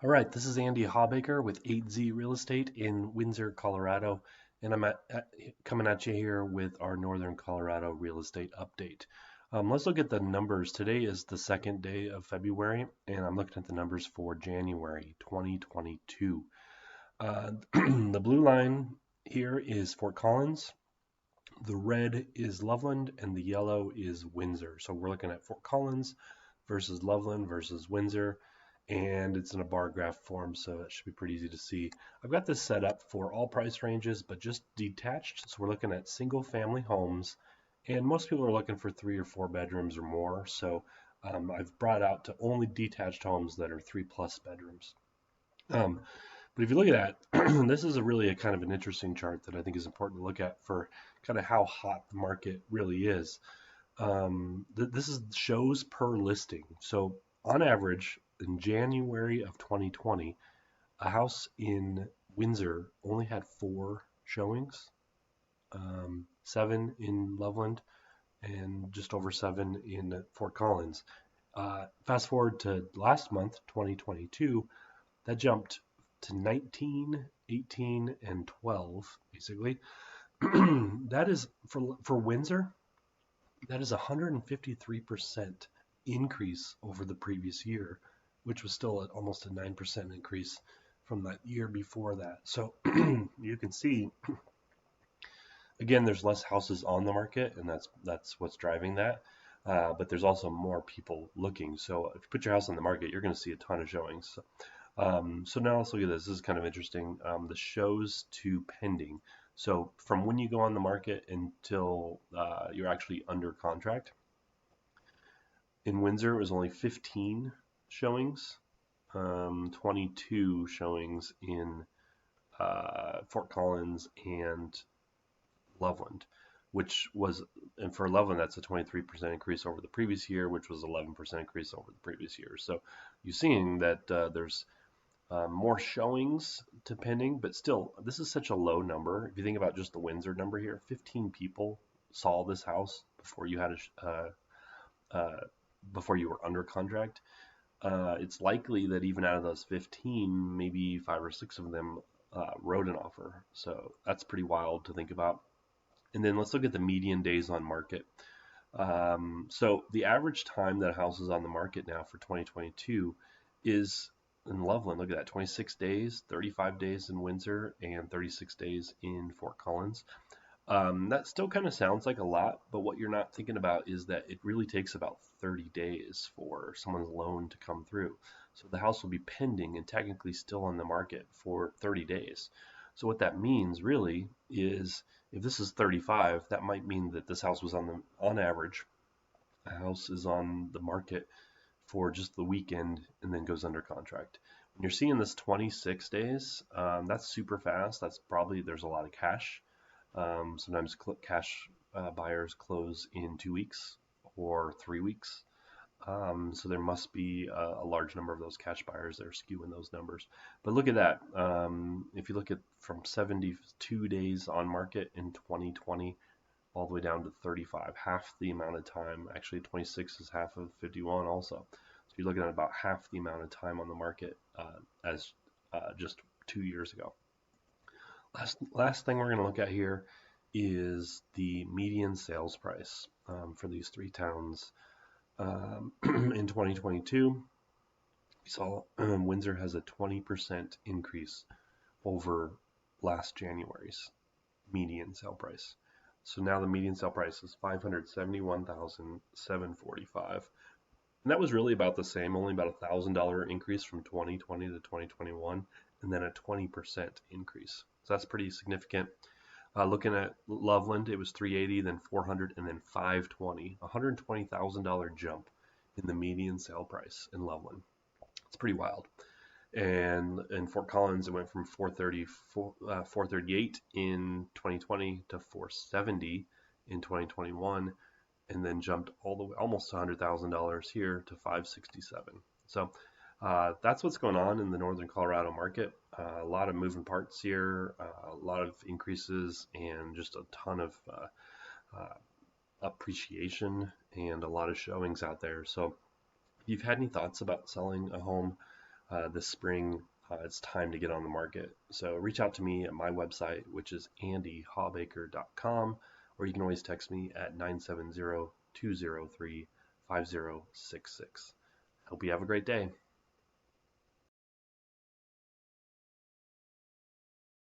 All right, this is Andy Hawbaker with 8Z Real Estate in Windsor, Colorado, and coming at you here with our Northern Colorado real estate update. Let's look at the numbers. Today is the second day of February, and I'm looking at the numbers for January 2022. The blue line here is Fort Collins, the red is Loveland, and the yellow is Windsor. So we're looking at Fort Collins versus Loveland versus Windsor, and it's in a bar graph form, so it should be pretty easy to see. I've got this set up for all price ranges, but just detached. So we're looking at single family homes, and most people are looking for 3 or 4 bedrooms or more. So I've brought out to only detached homes that are 3+ bedrooms. Um, but if you look at that, this is a kind of an interesting chart that I think is important to look at for kind of how hot the market really is. This is shows per listing. So on average, in January of 2020, a house in Windsor only had 4 showings, 7 in Loveland, and just over 7 in Fort Collins. Fast forward to last month, 2022, that jumped to 19, 18, and 12, basically. That is for Windsor, that is a 153% increase over the previous year, which was still at almost a 9% increase from that year before that. So you can see, again, there's less houses on the market, and that's what's driving that. But there's also more people looking. So if you put your house on the market, you're going to see a ton of showings. So now let's look at this. This is kind of interesting. The shows to pending. So from when you go on the market until you're actually under contract. In Windsor, it was only 15 showings, 22 showings in Fort Collins and Loveland, which was, and for Loveland, that's a 23% increase over the previous year, which was 11% increase over the previous year. So you're seeing that there's more showings to pending, but still, this is such a low number. If you think about just the Windsor number here, 15 people saw this house before you had before you were under contract. It's likely that even out of those 15, maybe 5 or 6 of them wrote an offer. So that's pretty wild to think about. And then let's look at the median days on market. So the average time that a house is on the market now for 2022 is in Loveland. Look at that, 26 days, 35 days in Windsor, and 36 days in Fort Collins. That still kind of sounds like a lot, but what you're not thinking about is that it really takes about 30 days for someone's loan to come through. So the house will be pending and technically still on the market for 30 days. So what that means really is if this is 35, that might mean that this house was on average, a house is on the market for just the weekend and then goes under contract. When you're seeing this 26 days, that's super fast. That's probably, there's a lot of cash. Sometimes cash buyers close in 2 weeks or 3 weeks. So there must be a large number of those cash buyers that are skewing those numbers. But look at that. If you look at from 72 days on market in 2020 all the way down to 35, half the amount of time. Actually, 26 is half of 51 also. So you're looking at about half the amount of time on the market as just 2 years ago. Last thing we're going to look at here is the median sales price for these 3 towns in 2022. We saw Windsor has a 20% increase over last January's median sale price. So now the median sale price is $571,745. And that was really about the same, only about $1,000 increase from 2020 to 2021, and then a 20% increase. So that's pretty significant. Looking at Loveland, it was 380, then 400, and then 520. $120,000 jump in the median sale price in Loveland. It's pretty wild. And in Fort Collins, it went from 438 in 2020 to 470 in 2021, and then jumped all the way almost $100,000 here to 567. So that's what's going on in the Northern Colorado market. A lot of moving parts here, a lot of increases, and just a ton of appreciation and a lot of showings out there. So if you've had any thoughts about selling a home, this spring, it's time to get on the market. So reach out to me at my website, which is andyhawbaker.com, or you can always text me at 970-203-5066. Hope you have a great day.